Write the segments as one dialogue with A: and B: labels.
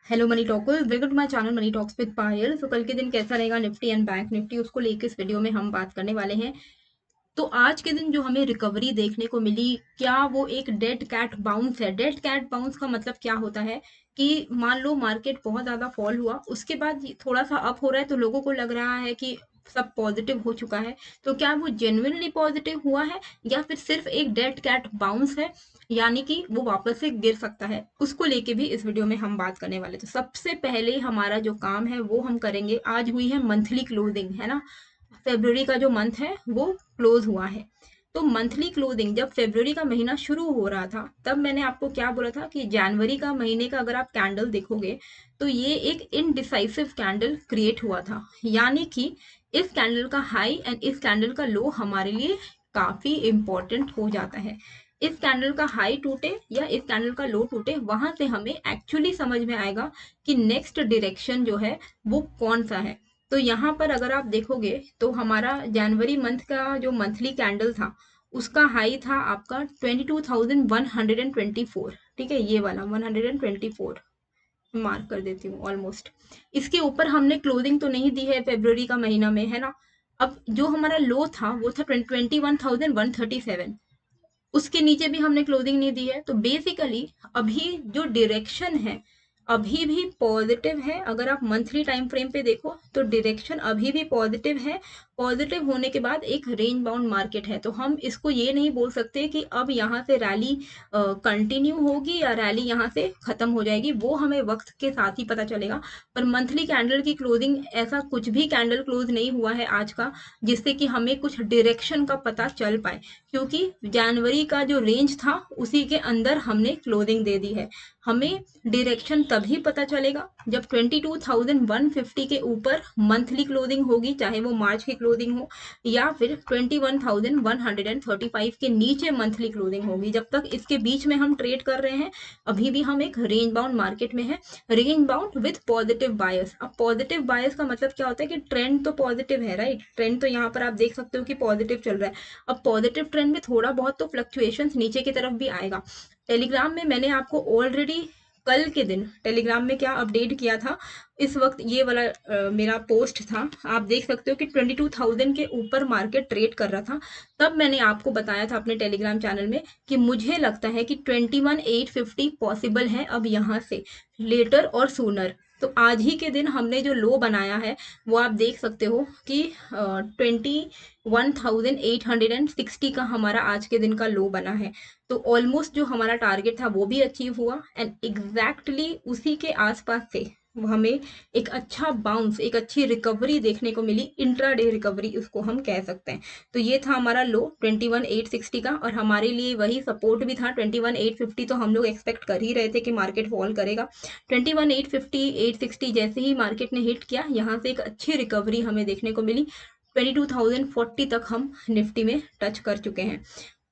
A: Hello money talkers, welcome to my channel money talks with Payal. तो कल के दिन कैसा रहेगा निफ्टी एंड बैंक निफ्टी, उसको लेकर इस वीडियो में हम बात करने वाले हैं। तो आज के दिन जो हमें रिकवरी देखने को मिली, क्या वो एक डेड कैट बाउंस है? डेड कैट बाउंस का मतलब क्या होता है कि मान लो मार्केट बहुत ज्यादा फॉल हुआ, उसके बाद थोड़ा सा अप हो रहा है तो लोगों को लग रहा है कि सब पॉजिटिव हो चुका है। तो क्या वो जेन्युइनली पॉजिटिव हुआ है या फिर सिर्फ एक डेड कैट बाउंस है, यानी कि वो वापस से गिर सकता है? उसको लेके भी इस वीडियो में हम बात करने वाले। तो सबसे पहले हमारा जो काम है वो हम करेंगे। आज हुई है मंथली क्लोजिंग, है ना? फेब्रुवरी का जो मंथ है वो क्लोज हुआ है। तो मंथली क्लोजिंग जब फेब्रुवरी का महीना शुरू हो रहा था, तब मैंने आपको क्या बोला था कि जनवरी का महीने का अगर आप कैंडल देखोगे तो ये एक इनडिसाइसिव कैंडल क्रिएट हुआ था, यानी कि इस कैंडल का हाई एंड इस कैंडल का लो हमारे लिए काफी इंपॉर्टेंट हो जाता है। इस कैंडल का हाई टूटे या इस कैंडल का लो टूटे, वहां से हमें एक्चुअली समझ में आएगा कि नेक्स्ट डायरेक्शन जो है वो कौन सा है। तो यहाँ पर अगर आप देखोगे तो हमारा जनवरी मंथ का जो मंथली कैंडल था, उसका हाई था आपका 22,124। ठीक है, ये वाला 124 मार्क कर देती हूँ ऑलमोस्ट। इसके ऊपर हमने क्लोजिंग तो नहीं दी है फेब्रुवरी का महीना में, है ना? अब जो हमारा लो था वो था 21,137। उसके नीचे भी हमने क्लोजिंग नहीं दी है। तो बेसिकली अभी जो डायरेक्शन है अभी भी पॉजिटिव है। अगर आप मंथली टाइम फ्रेम पे देखो तो डायरेक्शन अभी भी पॉजिटिव है। पॉजिटिव होने के बाद एक रेंज बाउंड मार्केट है, तो हम इसको ये नहीं बोल सकते कि अब यहाँ से रैली कंटिन्यू होगी या रैली यहाँ से खत्म हो जाएगी, वो हमें वक्त के साथ ही पता चलेगा। पर मंथली कैंडल की क्लोजिंग, ऐसा कुछ भी कैंडल क्लोज नहीं हुआ है आज का जिससे कि हमें कुछ डायरेक्शन का पता चल पाए, क्योंकि जनवरी का जो रेंज था उसी के अंदर हमने क्लोजिंग दे दी है। हमें डायरेक्शन तभी पता चलेगा जब 22,150 के ऊपर मंथली क्लोजिंग होगी, चाहे वो मार्च की क्लोजिंग हो या फिर 21,135 के नीचे मंथली क्लोजिंग होगी। जब तक इसके बीच में हम ट्रेड कर रहे हैं, अभी भी हम एक रेंज बाउंड मार्केट में है, रेंज बाउंड विथ पॉजिटिव बायस। अब पॉजिटिव बायस का मतलब क्या होता है कि ट्रेंड तो पॉजिटिव है, राइट? ट्रेंड तो यहाँ पर आप देख सकते हो कि पॉजिटिव चल रहा है। अब पॉजिटिव ट्रेंड में थोड़ा बहुत तो फ्लक्चुएशंस नीचे की तरफ भी आएगा। टेलीग्राम में मैंने आपको ऑलरेडी कल के दिन टेलीग्राम में क्या अपडेट किया था, इस वक्त ये वाला मेरा पोस्ट था, आप देख सकते हो कि 22,000 के ऊपर मार्केट ट्रेड कर रहा था। तब मैंने आपको बताया था अपने टेलीग्राम चैनल में कि मुझे लगता है कि 21,850 पॉसिबल है अब यहाँ से, लेटर और सूनर। तो आज ही के दिन हमने जो लो बनाया है वो आप देख सकते हो कि 21,860 का हमारा आज के दिन का लो बना है। तो ऑलमोस्ट जो हमारा टारगेट था वो भी अचीव हुआ एंड एग्जैक्टली उसी के आसपास से हमें एक अच्छा बाउंस, एक अच्छी रिकवरी देखने को मिली। इंट्राडे रिकवरी उसको हम कह सकते हैं। तो ये था हमारा लो 21,860 का, और हमारे लिए वही सपोर्ट भी था 21,850। तो हम लोग एक्सपेक्ट कर ही रहे थे कि मार्केट फॉल करेगा। 21,850 860 जैसे ही मार्केट ने हिट किया, यहाँ से एक अच्छी रिकवरी हमें देखने को मिली। 22,040 तक हम निफ्टी में टच कर चुके हैं।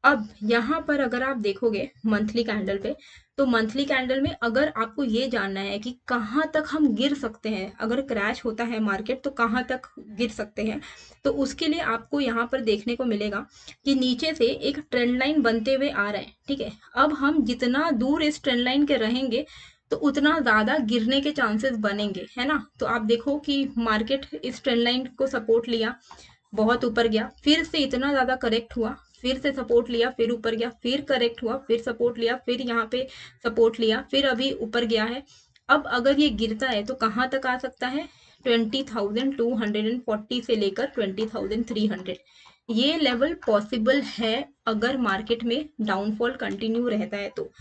A: अब यहाँ पर अगर आप देखोगे मंथली कैंडल पे, तो मंथली कैंडल में अगर आपको ये जानना है कि कहाँ तक हम गिर सकते हैं, अगर क्रैश होता है मार्केट तो कहाँ तक गिर सकते हैं, तो उसके लिए आपको यहाँ पर देखने को मिलेगा कि नीचे से एक ट्रेंड लाइन बनते हुए आ रहा है। ठीक है, अब हम जितना दूर इस ट्रेंड लाइन के रहेंगे तो उतना ज्यादा गिरने के चांसेस बनेंगे, है ना? तो आप देखो कि मार्केट इस ट्रेंड लाइन को सपोर्ट लिया, बहुत ऊपर गया, फिर से इतना ज्यादा करेक्ट हुआ, फिर से सपोर्ट लिया, फिर ऊपर गया, फिर करेक्ट हुआ, फिर सपोर्ट लिया, फिर यहाँ पे सपोर्ट लिया, फिर अभी ऊपर गया है। अब अगर ये गिरता है तो कहाँ तक आ सकता है? 20,240 से लेकर 20,300, ये लेवल पॉसिबल है अगर मार्केट में डाउनफॉल कंटिन्यू रहता है तो।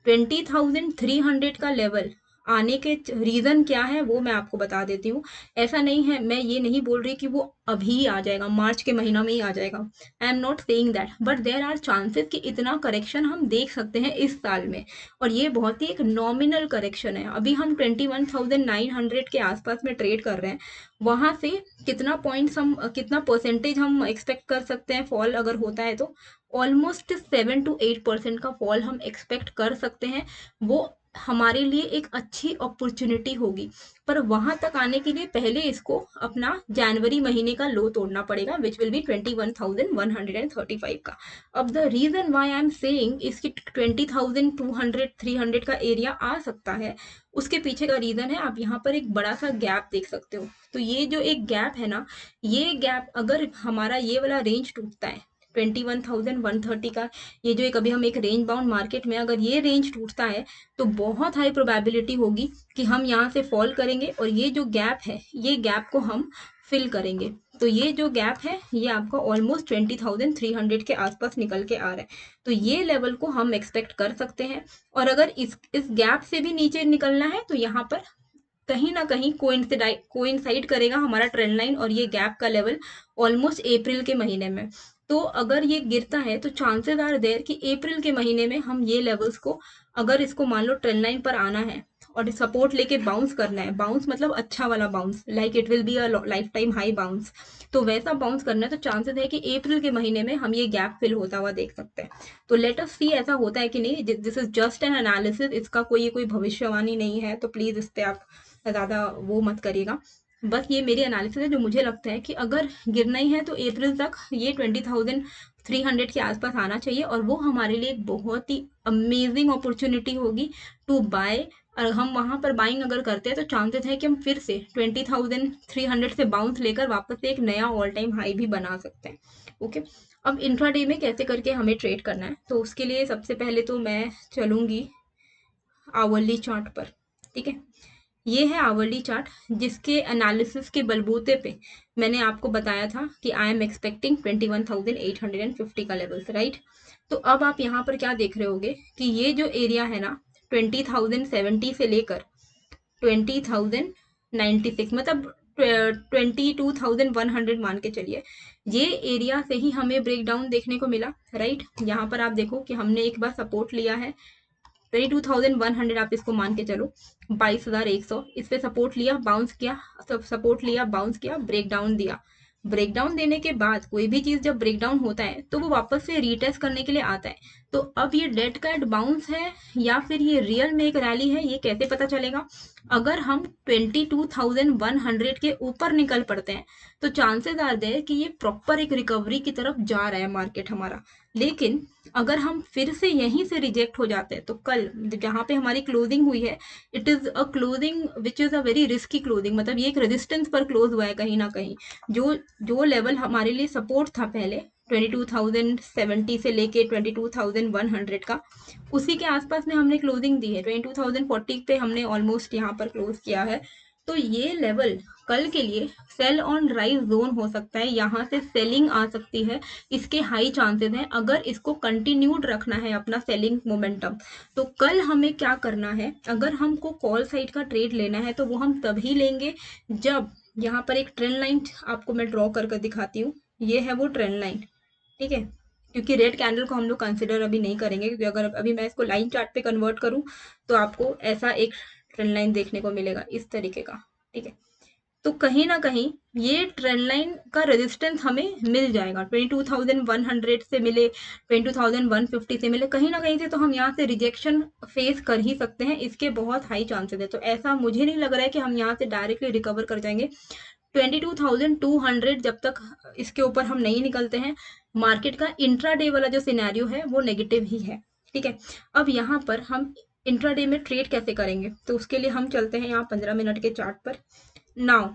A: 20,300 का लेवल आने के रीजन क्या है वो मैं आपको बता देती हूँ। ऐसा नहीं है, मैं ये नहीं बोल रही कि वो अभी आ जाएगा, मार्च के महीना में ही आ जाएगा। I am not saying that, but there are chances कि इतना करेक्शन हम देख सकते हैं इस साल में। और ये बहुत ही एक नॉमिनल करेक्शन है। अभी हम 21,900 के आसपास में ट्रेड कर रहे हैं, वहां से कितना पॉइंट्स हम, कितना परसेंटेज हम एक्सपेक्ट कर सकते हैं फॉल अगर होता है तो? ऑलमोस्ट 7 to 8% का फॉल हम एक्सपेक्ट कर सकते हैं। वो हमारे लिए एक अच्छी अपॉर्चुनिटी होगी, पर वहां तक आने के लिए पहले इसको अपना जनवरी महीने का लो तोड़ना पड़ेगा, विच विल बी 21,135 का। अब the reason why I am saying इसकी 20,200 300 का एरिया आ सकता है, उसके पीछे का रीजन है, आप यहाँ पर एक बड़ा सा गैप देख सकते हो। तो ये जो एक गैप है ना, ये गैप अगर हमारा ये वाला रेंज टूटता है 21,130 का, ये जो एक अभी हम एक रेंज बाउंड मार्केट में, अगर ये रेंज टूटता है तो बहुत हाई प्रोबेबिलिटी होगी कि हम यहाँ से फॉल करेंगे और ये जो गैप है, ये गैप को हम फिल करेंगे। तो ये जो गैप है ये आपका ऑलमोस्ट 20,300 के आसपास निकल के आ रहा है, तो ये लेवल को हम एक्सपेक्ट कर सकते हैं। और अगर इस गैप से भी नीचे निकलना है तो यहाँ पर कहीं ना कहीं कोइंसाइड करेगा हमारा ट्रेंड लाइन और ये गैप का लेवल ऑलमोस्ट अप्रैल के महीने में। तो अगर ये गिरता है तो चांसेस आर देयर कि अप्रैल के महीने में हम ये लेवल्स को, अगर इसको मान लो ट्रेंड लाइन पर आना है और सपोर्ट लेके बाउंस करना है, बाउंस मतलब अच्छा वाला bounce, like it will be a life time high bounce, तो वैसा बाउंस करना है तो चांसेस है कि अप्रैल के महीने में हम ये गैप फिल होता हुआ देख सकते हैं। तो लेट अस सी ऐसा होता है कि नहीं, this is just an analysis, इसका कोई भविष्यवाणी नहीं है, तो प्लीज इस पे आप ज़्यादा वो मत करिएगा। बस ये मेरी एनालिसिस है, जो मुझे लगता है कि अगर गिरना ही है तो अप्रैल तक ये 20,300 के आसपास आना चाहिए, और वो हमारे लिए एक बहुत ही अमेजिंग अपॉर्चुनिटी होगी टू बाय। और हम वहां पर बाइंग अगर करते हैं तो चांसेस है कि हम फिर से 20,300 से बाउंस लेकर वापस से एक नया ऑल टाइम हाई भी बना सकते हैं। ओके, अब इंट्राडे में कैसे करके हमें ट्रेड करना है, तो उसके लिए सबसे पहले तो मैं चलूंगी आवरली चार्ट पर। ठीक है, ये है आवरली चार्ट, जिसके एनालिसिस के बलबूते पे मैंने आपको बताया था कि आई एम एक्सपेक्टिंग 21,850 का लेवल्स, राइट। तो अब आप यहाँ पर क्या देख रहे होगे कि ये जो एरिया है ना 20,070 से लेकर 20,096, मतलब 22,100 मान के चलिए, ये एरिया से ही हमें ब्रेक डाउन देखने को मिला, राइट। यहाँ पर आप देखो कि हमने एक बार सपोर्ट लिया है 22,100, आप इसको मान के चलो 22,100, इस पे सपोर्ट लिया, बाउंस किया, सपोर्ट लिया, बाउंस किया, ब्रेक डाउन दिया। ब्रेक डाउन देने के बाद कोई भी चीज जब ब्रेक डाउन होता है तो वो वापस से रीटेस्ट करने के लिए आता है। तो अब ये डेड कैट बाउंस है या फिर ये रियल में एक रैली है, ये कैसे पता चलेगा? अगर हम 22,100 के ऊपर निकल पड़ते हैं तो चांसेस आर देयर कि ये प्रॉपर एक रिकवरी की तरफ जा रहा है मार्केट हमारा। लेकिन अगर हम फिर से यहीं से रिजेक्ट हो जाते हैं तो कल जहाँ पे हमारी क्लोजिंग हुई है, it is a closing which is a very risky closing, मतलब ये एक रेजिस्टेंस पर क्लोज हुआ है कहीं ना कहीं। जो जो लेवल हमारे लिए सपोर्ट था पहले 22,070 से लेके 22,100 का, उसी के आसपास में हमने क्लोजिंग दी है, 22,040 पे हमने ऑलमोस्ट यहाँ पर क्लोज किया है। तो ये लेवल कल के लिए सेल ऑन राइज जोन हो सकता है, यहाँ से सेलिंग आ सकती है, इसके हाई चांसेस हैं अगर इसको कंटिन्यूड रखना है अपना सेलिंग मोमेंटम। तो कल हमें क्या करना है, अगर हमको कॉल साइड का ट्रेड लेना है तो वो हम तभी लेंगे जब यहाँ पर एक ट्रेंड लाइन आपको मैं ड्रॉ करके दिखाती हूँ, ये है वो ट्रेंड लाइन। ठीक है, क्योंकि रेड कैंडल को हम लोग कंसिडर अभी नहीं करेंगे, क्योंकि अगर अभी मैं इसको लाइन चार्ट पे कन्वर्ट करूँ तो आपको ऐसा एक ट्रेंड लाइन देखने को मिलेगा इस तरीके का। ठीक है, तो कहीं ना कहीं ये ट्रेंड लाइन का रेजिस्टेंस हमें मिल जाएगा, 22,100 से मिले, 22,150 से मिले, कहीं ना कहीं से तो हम यहाँ से रिजेक्शन फेस कर ही सकते हैं, इसके बहुत हाई चांसेस है। तो ऐसा मुझे नहीं लग रहा है कि हम यहाँ से डायरेक्टली रिकवर कर जाएंगे 22,200 जब तक इसके ऊपर हम नहीं निकलते हैं। मार्केट का इंट्राडे वाला जो सिनेरियो है वो नेगेटिव ही है। ठीक है, अब यहाँ पर हम इंट्राडे में ट्रेड कैसे करेंगे, तो उसके लिए हम चलते हैं यहाँ 15 मिनट के चार्ट पर। नाउ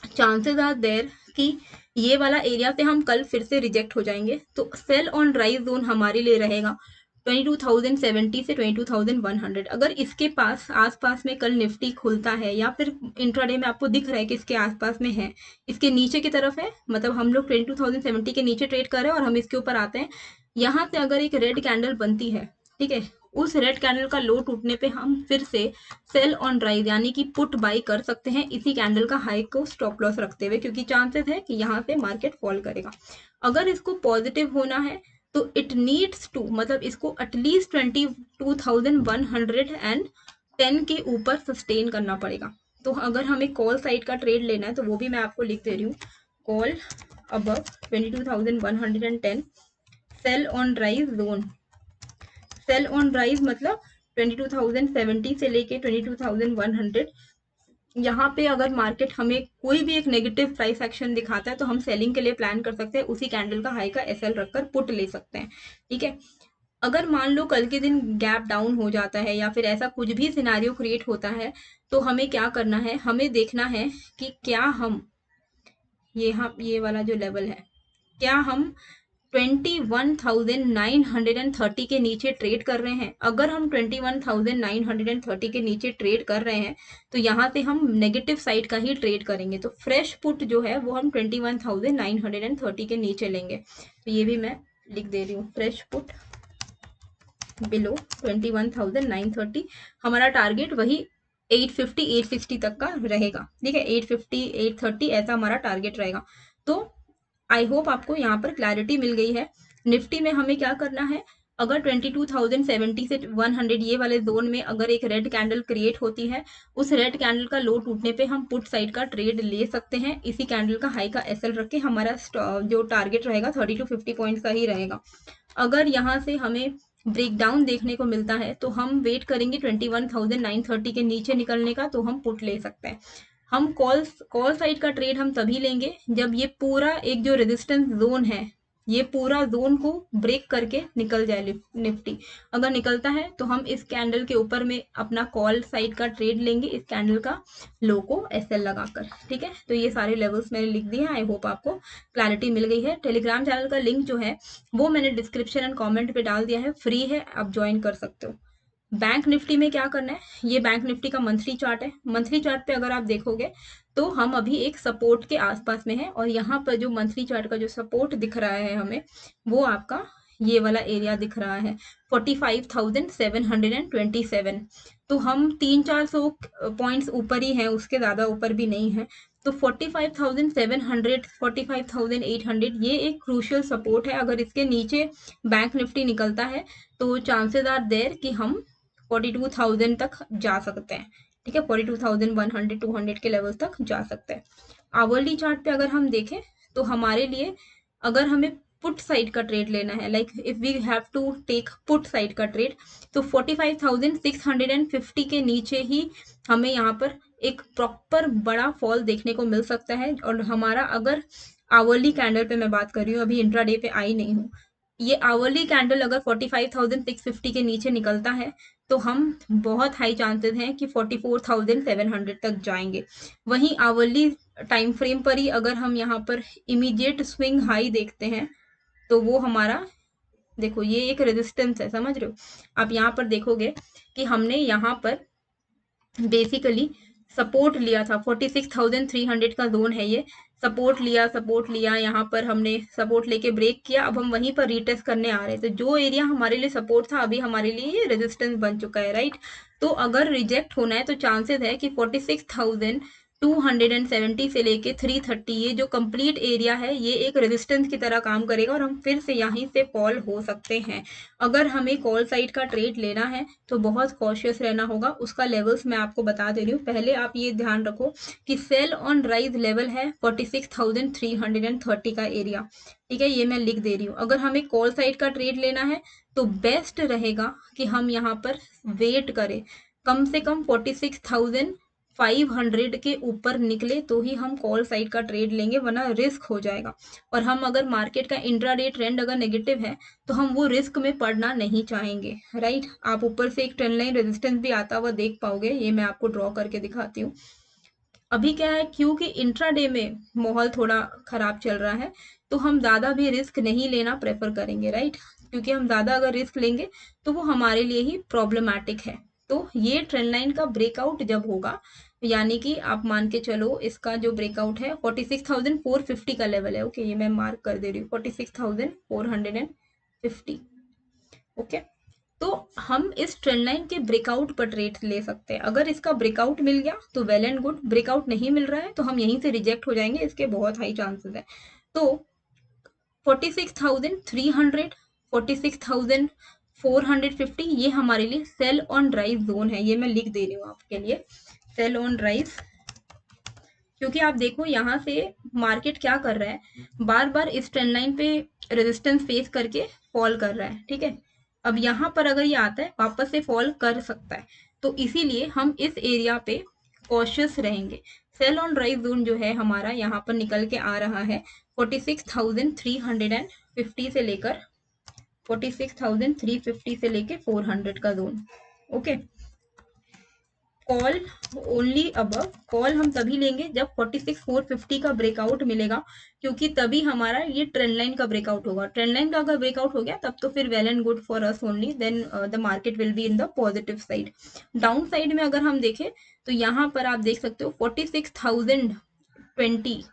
A: चांसेस आर देयर कि ये वाला एरिया से हम कल फिर से रिजेक्ट हो जाएंगे, तो सेल ऑन राइज जोन हमारे लिए रहेगा 22,070 से 22,100। अगर इसके पास आसपास में कल निफ्टी खुलता है या फिर इंट्राडे में आपको दिख रहा है कि इसके आसपास में है, इसके नीचे की तरफ है, मतलब हम लोग 22,070 के नीचे ट्रेड कर रहे हैं और हम इसके ऊपर आते हैं, यहाँ से अगर एक रेड कैंडल बनती है, ठीक है, उस रेड कैंडल का लो टूटने पे हम फिर से सेल ऑन राइज यानी कि पुट बाई कर सकते हैं इसी कैंडल का हाई को स्टॉप लॉस रखते हुए, क्योंकि चांसेस है कि यहाँ से मार्केट फॉल करेगा। अगर इसको पॉजिटिव होना है तो इट नीड्स टू, मतलब इसको एटलीस्ट 22,110 के ऊपर सस्टेन करना पड़ेगा। तो अगर हमें कॉल साइड का ट्रेड लेना है तो वो भी मैं आपको लिख दे रही हूँ, call above 22,110, sell on rise zone, sell on rise मतलब 22,070 से लेके 22,100, यहाँ पे अगर मार्केट हमें कोई भी एक नेगेटिव प्राइस एक्शन दिखाता है तो हम सेलिंग के लिए प्लान कर सकते हैं, उसी कैंडल का हाई का एसएल रखकर पुट ले सकते हैं। ठीक है, अगर मान लो कल के दिन गैप डाउन हो जाता है या फिर ऐसा कुछ भी सिनारियो क्रिएट होता है, तो हमें क्या करना है, हमें देखना है कि क्या हम ये वाला जो लेवल है, क्या हम 21,930 के नीचे ट्रेड कर रहे हैं। अगर हम 21,930 के नीचे ट्रेड कर रहे हैं तो यहाँ से हम नेगेटिव साइड का ही ट्रेड करेंगे, तो फ्रेश पुट जो है वो हम 21,930 के नीचे लेंगे। तो ये भी मैं लिख दे रही हूँ, फ्रेश पुट बिलो 21,930, हमारा टारगेट वही 850 860 तक का रहेगा। ठीक है, 850 830 ऐसा हमारा टारगेट रहेगा। तो आई होप आपको यहाँ पर क्लैरिटी मिल गई है। निफ्टी में हमें क्या करना है, अगर 22,070 से 100 ये वाले जोन में अगर एक रेड कैंडल क्रिएट होती है, उस रेड कैंडल का लो टूटने पे हम पुट साइड का ट्रेड ले सकते हैं। इसी कैंडल का हाई का एसएल रख के हमारा जो टारगेट रहेगा 30 to 50 पॉइंट्स का ही रहेगा। अगर यहाँ से हमें ब्रेकडाउन देखने को मिलता है तो हम वेट करेंगे 21,930 के नीचे निकलने का, तो हम पुट ले सकते हैं। हम कॉल साइड का ट्रेड हम तभी लेंगे जब ये पूरा एक जो रेजिस्टेंस जोन है, ये पूरा जोन को ब्रेक करके निकल जाए निफ्टी। अगर निकलता है तो हम इस कैंडल के ऊपर में अपना कॉल साइड का ट्रेड लेंगे, इस कैंडल का लो को एसएल लगाकर। ठीक है, तो ये सारे लेवल्स मैंने लिख दिए हैं। आई होप आपको क्लैरिटी मिल गई है। टेलीग्राम चैनल का लिंक जो है वो मैंने डिस्क्रिप्शन एंड कॉमेंट पे डाल दिया है, फ्री है, आप ज्वाइन कर सकते हो। बैंक निफ्टी में क्या करना है, ये बैंक निफ्टी का मंथली चार्ट है। मंथली चार्ट पे अगर आप देखोगे तो हम अभी एक सपोर्ट के आसपास में है, और यहाँ पर जो मंथली चार्ट का जो सपोर्ट दिख रहा है हमें, वो आपका ये वाला एरिया दिख रहा है 45,727। तो हम 300-400 पॉइंट्स ऊपर ही हैं, उसके ज़्यादा ऊपर भी नहीं है। तो 45,700 45,800 ये एक क्रूशियल सपोर्ट है। अगर इसके नीचे बैंक निफ्टी निकलता है तो चांसेस आर देयर कि हम 42,000 तक जा सकते हैं। ठीक है, 42,100 200 के लेवल तक जा सकते हैं। आवरली चार्ट पे अगर हम देखें तो हमारे लिए अगर हमें पुट साइड का ट्रेड लेना है, like if we have to take put side का ट्रेड, तो 45,650 के नीचे ही हमें यहाँ पर एक प्रॉपर बड़ा फॉल देखने को मिल सकता है। और हमारा अगर आवरली कैंडल पे मैं बात कर रही हूँ, अभी इंट्राडे पे आई नहीं हूँ, ये आवरली कैंडल अगर 45,650 के नीचे निकलता है तो हम बहुत हाई चांसेस हैं कि 44,700 तक जाएंगे। वहीं आवरली टाइम फ्रेम पर ही अगर हम यहाँ पर इमीडिएट स्विंग हाई देखते हैं तो वो हमारा, देखो ये एक रेजिस्टेंस है, समझ रहे हो आप। यहाँ पर देखोगे कि हमने यहाँ पर बेसिकली सपोर्ट लिया था, 46,300 का जोन है ये। सपोर्ट लिया यहाँ पर हमने सपोर्ट लेके ब्रेक किया, अब हम वहीं पर रीटेस्ट करने आ रहे थे। जो एरिया हमारे लिए सपोर्ट था अभी हमारे लिए ये रेजिस्टेंस बन चुका है, राइट। तो अगर रिजेक्ट होना है तो चांसेस है कि 46,270 से लेके 330 ये जो कंप्लीट एरिया है ये एक रेजिस्टेंस की तरह काम करेगा और हम फिर से यहीं से फॉल हो सकते हैं। अगर हमें कॉल साइड का ट्रेड लेना है तो बहुत कॉशियस रहना होगा। उसका लेवल्स मैं आपको बता दे रही हूँ। पहले आप ये ध्यान रखो कि सेल ऑन राइज लेवल है 46,330 का एरिया। ठीक है, ये मैं लिख दे रही हूँ। अगर हमें कॉल साइड का ट्रेड लेना है तो बेस्ट रहेगा कि हम यहाँ पर वेट करें, कम से कम 46,500 के ऊपर निकले तो ही हम कॉल साइड का ट्रेड लेंगे, वरना रिस्क हो जाएगा। और हम अगर मार्केट का इंट्राडे ट्रेंड अगर नेगेटिव है तो हम वो रिस्क में पड़ना नहीं चाहेंगे, राइट। आप ऊपर से एक ट्रेंड लाइन रेजिस्टेंस भी आता हुआ देख पाओगे, ये मैं आपको ड्रॉ करके दिखाती हूँ। अभी क्या है, क्योंकि इंट्राडे में माहौल थोड़ा खराब चल रहा है तो हम ज़्यादा भी रिस्क नहीं लेना प्रेफर करेंगे, राइट। क्योंकि हम ज़्यादा अगर रिस्क लेंगे तो वो हमारे लिए ही प्रॉब्लमैटिक है। तो ये ट्रेंड लाइन का ब्रेकआउट जब होगा, यानी कि आप मान के चलो इसका जो ब्रेकआउट है 46,450 का लेवल है। ओके, ये मैं मार्क कर दे रही हूँ 46,450। ओके, तो हम इस ट्रेंड लाइन के ब्रेकआउट पर ट्रेड ले सकते हैं। अगर इसका ब्रेकआउट मिल गया तो वेल एंड गुड, ब्रेकआउट नहीं मिल रहा है तो हम यहीं से रिजेक्ट हो जाएंगे, इसके बहुत हाई चांसेस है। तो 46,300 46,450 ये हमारे लिए सेल ऑन राइज जोन है। ये मैं लिख दे रही हूँ आपके लिए, सेल ऑन राइज। क्योंकि आप देखो यहाँ से मार्केट क्या कर रहा है, बार बार इस ट्रेंड लाइन पे रेजिस्टेंस फेस करके फॉल कर रहा है। ठीक है, अब यहाँ पर अगर ये आता है वापस से फॉल कर सकता है, तो इसीलिए हम इस एरिया पे कॉशियस रहेंगे। सेल ऑन राइज जोन जो है हमारा यहाँ पर निकल के आ रहा है 46,350 से लेकर 46,350 से लेके 400 का zone. Okay, call only above, call हम तभी लेंगे जब 46,450 का ब्रेकआउट मिलेगा, क्योंकि तभी हमारा ये ट्रेंड लाइन का ब्रेकआउट होगा। ट्रेंड लाइन का अगर ब्रेकआउट हो गया तब तो फिर well and good for us only, then the market will be in the positive side. Down side में अगर हम देखें तो यहाँ पर आप देख सकते हो 46,020,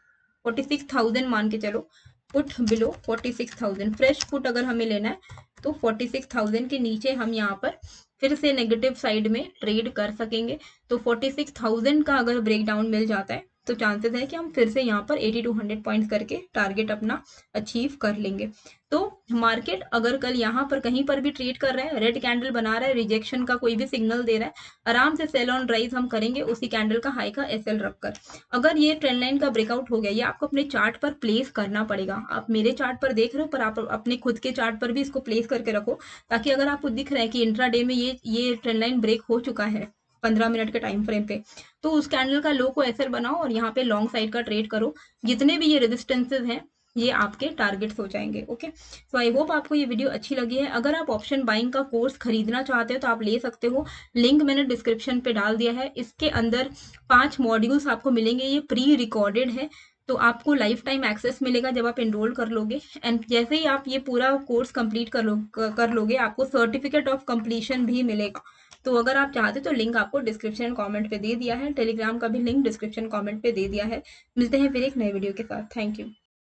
A: 46,000 मान के चलो, पुट बिलो 46,000, फ्रेश पुट अगर हमें लेना है तो 46,000 के नीचे हम यहाँ पर फिर से नेगेटिव साइड में ट्रेड कर सकेंगे। तो 46,000 का अगर ब्रेकडाउन मिल जाता है तो चांसेस है कि हम फिर से यहाँ पर 80 to 100 पॉइंट्स करके टारगेट अपना अचीव कर लेंगे। तो मार्केट अगर कल यहाँ पर कहीं पर भी ट्रेड कर रहा है, रेड कैंडल बना रहा है, रिजेक्शन का कोई भी सिग्नल दे रहा है, आराम से सेल ऑन राइज हम करेंगे उसी कैंडल का हाई का एसएल रखकर। अगर ये ट्रेंड लाइन का ब्रेकआउट हो गया, ये आपको अपने चार्ट पर प्लेस करना पड़ेगा। आप मेरे चार्ट पर देख रहे हो, पर आप अपने खुद के चार्ट पर भी इसको प्लेस करके रखो, ताकि अगर आपको दिख रहा है कि इंट्राडे में ये ट्रेंड लाइन ब्रेक हो चुका है 15 मिनट के टाइम फ्रेम पे, तो उस कैंडल का लो को एसएल बनाओ और यहाँ पे लॉन्ग साइड का ट्रेड करो। जितने भी ये रेजिस्टेंसेस हैं ये आपके टारगेट्स हो जाएंगे। ओके, सो आई होप आपको ये वीडियो अच्छी लगी है। अगर आप ऑप्शन बाइंग का कोर्स खरीदना चाहते हो तो आप ले सकते हो, लिंक मैंने डिस्क्रिप्शन पे डाल दिया है। इसके अंदर 5 मॉड्यूल्स आपको मिलेंगे, ये प्री रिकॉर्डेड है, तो आपको लाइफ टाइम एक्सेस मिलेगा जब आप एनरोल कर लोगे। एंड जैसे ही आप ये पूरा कोर्स कंप्लीट कर लोगे आपको सर्टिफिकेट ऑफ कंप्लीशन भी मिलेगा। तो अगर आप चाहते तो लिंक आपको डिस्क्रिप्शन कमेंट पे दे दिया है, टेलीग्राम का भी लिंक डिस्क्रिप्शन कमेंट पे दे दिया है। मिलते हैं फिर एक नए वीडियो के साथ। Thank you.